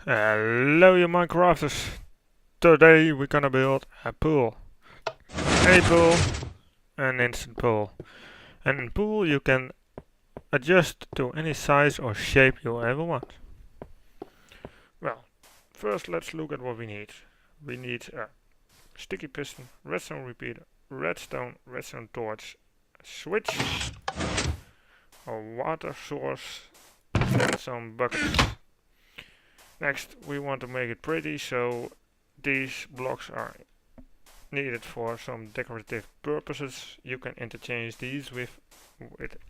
Hello you Minecrafters! Today we're gonna build a pool. A pool, an instant pool. And in pool you can adjust to any size or shape you ever want. Well, first let's look at what we need. We need a sticky piston, redstone repeater, redstone torch, a switch, a water source, and some buckets. Next we want to make it pretty, so these blocks are needed for some decorative purposes. You can interchange these with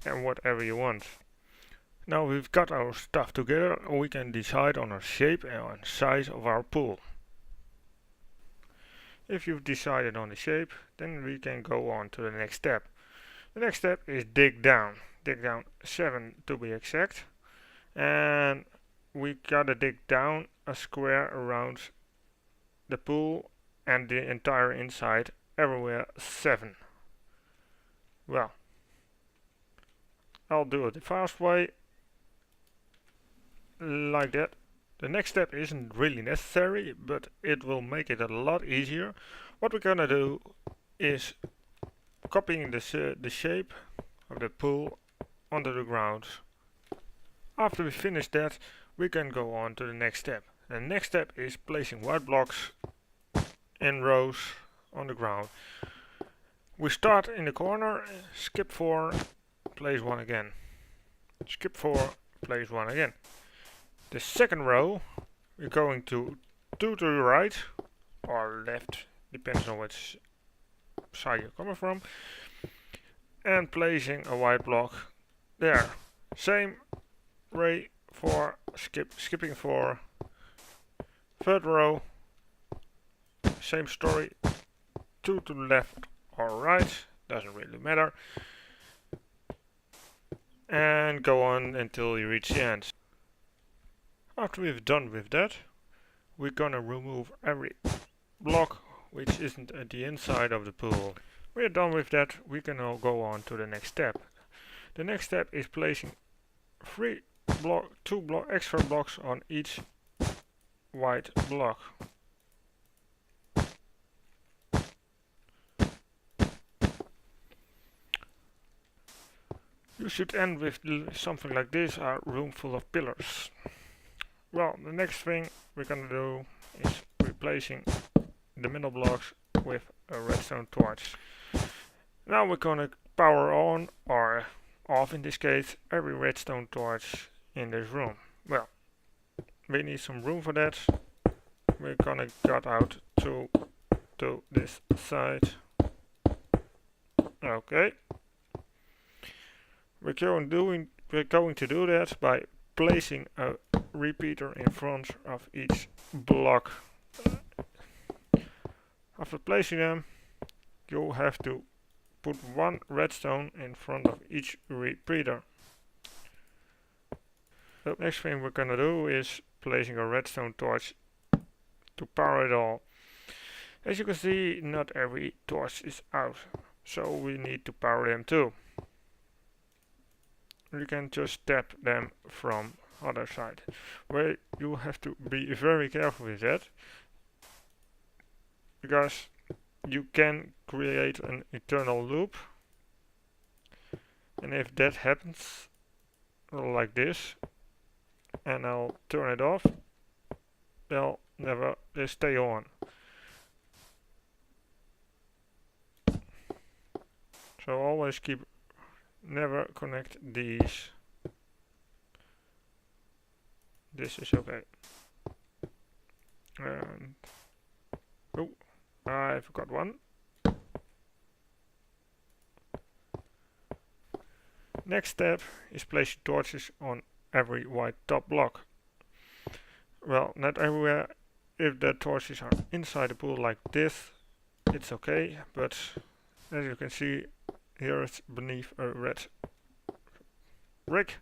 whatever you want. Now we've got our stuff together, we can decide on a shape and size of our pool. If you've decided on the shape, then we can go on to the next step. The next step is dig down. Dig down 7 to be exact. And we gotta dig down a square around the pool and the entire inside, everywhere 7. Well, I'll do it the fast way, like that. The next step isn't really necessary, but it will make it a lot easier. What we're gonna do is copying the shape of the pool onto the ground. After we finish that, we can go on to the next step. The next step is placing white blocks in rows on the ground. We start in the corner, skip 4, place 1 again. Skip 4, place 1 again. The second row we're going to 2 to the right or left, depends on which side you're coming from, and placing a white block there. Same way for skipping 4. Third row, same story, 2 to the left or right, doesn't really matter, and go on until you reach the end. After we've done with that, we're gonna remove every block which isn't at the inside of the pool. We're done with that, we can now go on to the next step. The next step is placing 2 extra blocks on each white block. You should end with something like this, a room full of pillars. Well, the next thing we're gonna do is replacing the middle blocks with a redstone torch. Now we're gonna power on, or off in this case, every redstone torch in this room. Well, we need some room for that. We're gonna cut out 2 to this side. Okay. We're going to do that by placing a repeater in front of each block. After placing them, you have to put 1 redstone in front of each repeater. The next thing we're gonna do is placing a redstone torch to power it all. As you can see, not every torch is out, so we need to power them too. You can just tap them from other side, where you have to be very careful with that, because you can create an eternal loop, and if that happens like this and I'll turn it off, they'll never stay on. So always never connect these. This is okay. And oh, I forgot one. Next step is placing torches on every white top block. Well, not everywhere. If the torches are inside the pool like this, it's okay, but as you can see, here it's beneath a red brick.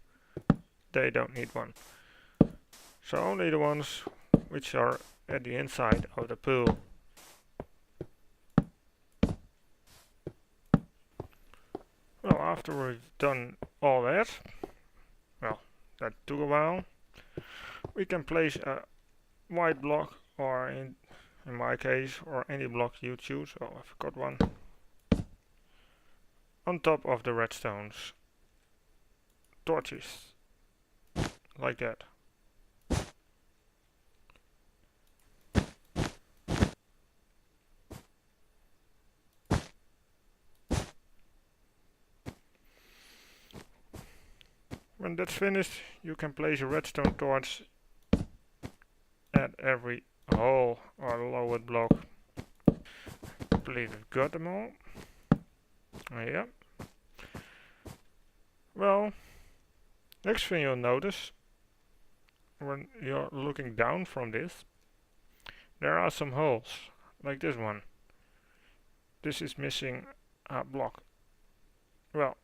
They don't need one. So only the ones which are at the inside of the pool. Well, after we've done all that, well, that took a while, we can place a white block, or in my case, or any block you choose. Oh, I've got one. On top of the redstones. Torches. Like that. When that's finished, you can place a redstone torch at every hole or lowered block. I believe I've got them all. Yeah. Well, next thing you'll notice when you're looking down from this, there are some holes, like this one. This is missing a block. Well,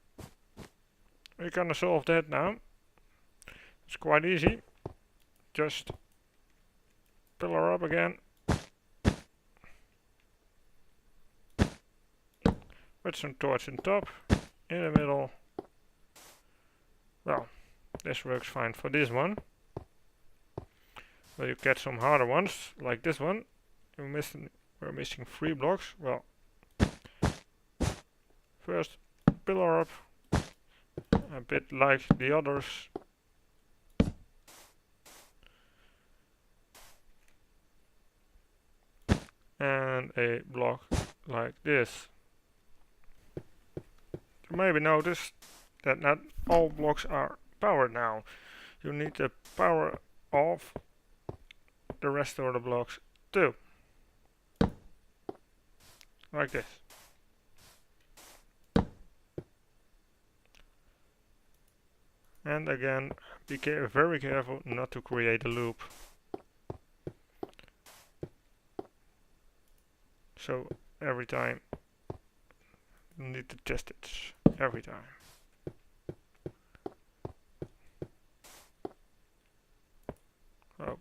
we're gonna solve that now. It's quite easy. Just pillar up again. With some torch on top, in the middle. Well, this works fine for this one. Well, you get some harder ones, like this one. We're missing 3 blocks. Well, first pillar up, a bit like the others. And a block like this. You maybe notice that not all blocks are powered now. You need to power off the rest of the blocks too. Like this. And again, be very careful not to create a loop. So every time you need to test it. Every time. Oh,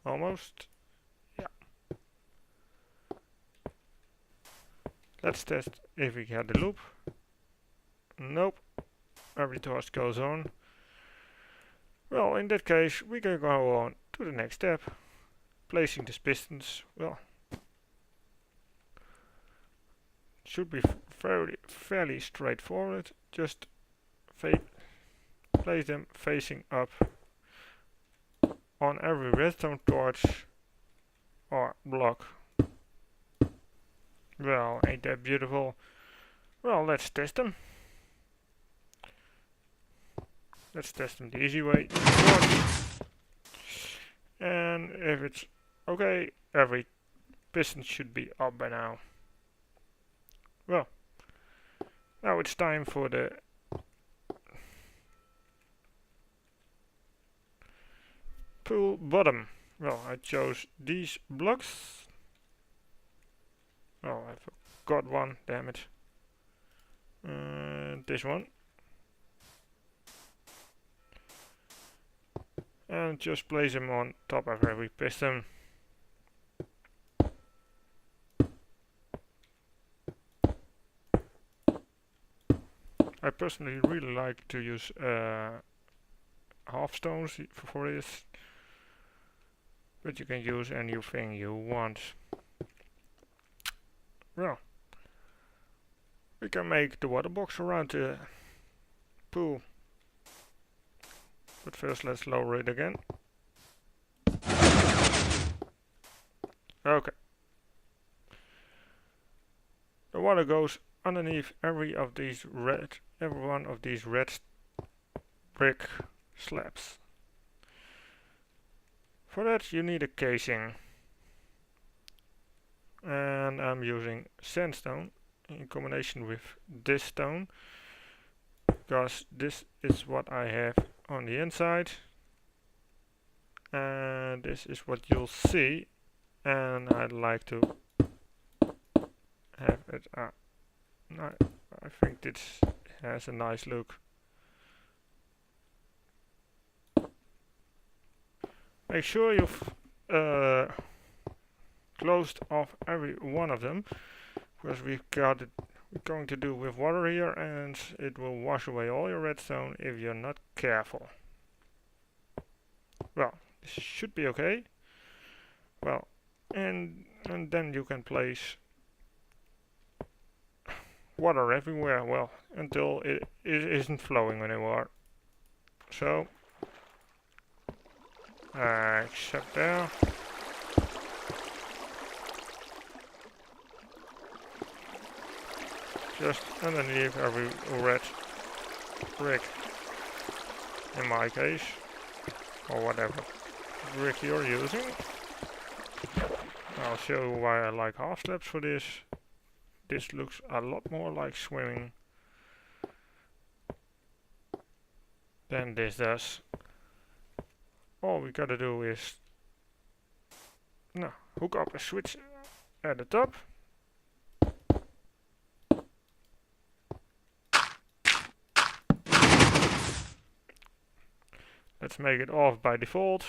almost. Yeah. Let's test if we get the loop. Nope. Every torch goes on. Well, in that case, we can go on to the next step. Placing these pistons. Well, should be fairly straightforward. Just place them facing up on every redstone torch or block. Well, ain't that beautiful? Well, let's test them. Let's test them the easy way. And if it's okay, every piston should be up by now. Well, now it's time for the pool bottom. Well, I chose these blocks. Oh, I forgot one, damn it. This one. And just place them on top of every piston. I personally really like to use half stones for this, but you can use anything you want. Well, we can make the water box around the pool, but first let's lower it again. Okay. The water goes underneath every one of these red brick slabs. For that you need a casing, and I'm using sandstone in combination with this stone, because this is what I have on the inside, and this is what you'll see, and I'd like to have it. I think this has a nice look. Make sure you've closed off every one of them, because we're going to do with water here, and it will wash away all your redstone if you're not careful. Well, this should be okay. Well, and then you can place water everywhere, well, until it isn't flowing anymore. So, except there. Just underneath every red brick, in my case, or whatever brick you're using. I'll show you why I like half steps for this. This looks a lot more like swimming than this does. All we gotta do is hook up a switch at the top. Let's make it off by default.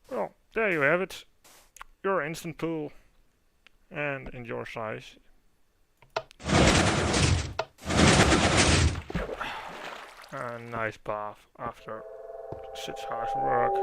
Well, there you have it. Your instant pool, and in your size. A nice bath after such hard work.